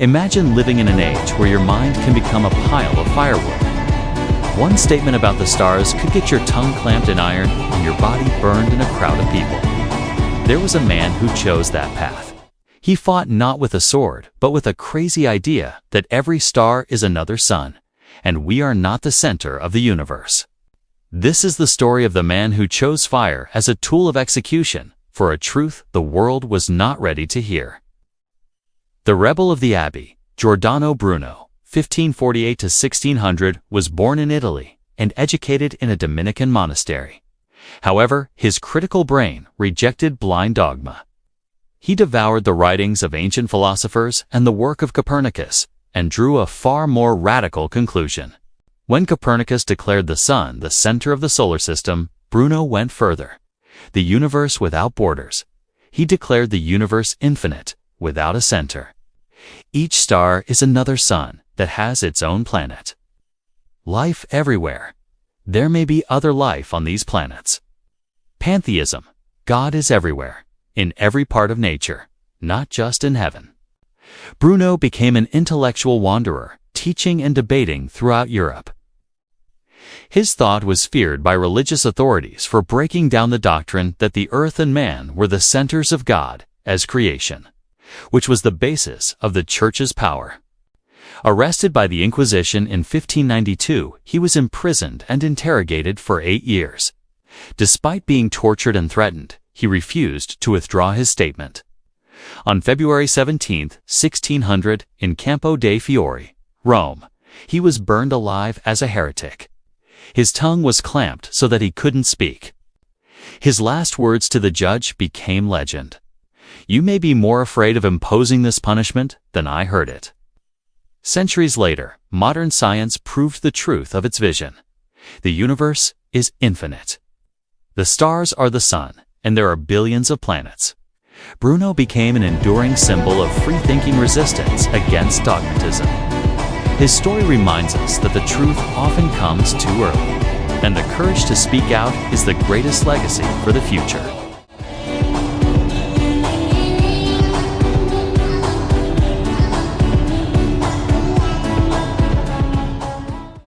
Imagine living in an age where your mind can become a pile of firewood. One statement about the stars could get your tongue clamped in iron and your body burned in a crowd of people. There was a man who chose that path. He fought not with a sword, but with a crazy idea that every star is another sun, and we are not the center of the universe. This is the story of the man who chose fire as a tool of execution for a truth the world was not ready to hear. The rebel of the Abbey, Giordano Bruno, 1548 to 1600, was born in Italy and educated in a Dominican monastery. However, his critical brain rejected blind dogma. He devoured the writings of ancient philosophers and the work of Copernicus, and drew a far more radical conclusion. When Copernicus declared the sun the center of the solar system, Bruno went further. The universe without borders. He declared the universe infinite, without a center. Each star is another sun that has its own planet. Life everywhere. There may be other life on these planets. Pantheism. God is everywhere, in every part of nature, not just in heaven. Bruno became an intellectual wanderer, teaching and debating throughout Europe. His thought was feared by religious authorities for breaking down the doctrine that the earth and man were the centers of God as creation, which was the basis of the Church's power. Arrested by the Inquisition in 1592, he was imprisoned and interrogated for 8 years. Despite being tortured and threatened, he refused to withdraw his statement. On February 17, 1600, in Campo dei Fiori, Rome, he was burned alive as a heretic. His tongue was clamped so that he couldn't speak. His last words to the judge became legend. "You may be more afraid of imposing this punishment than I heard it." Centuries later, modern science proved the truth of its vision. The universe is infinite. The stars are the sun, and there are billions of planets. Bruno became an enduring symbol of free-thinking resistance against dogmatism. His story reminds us that the truth often comes too early, and the courage to speak out is the greatest legacy for the future.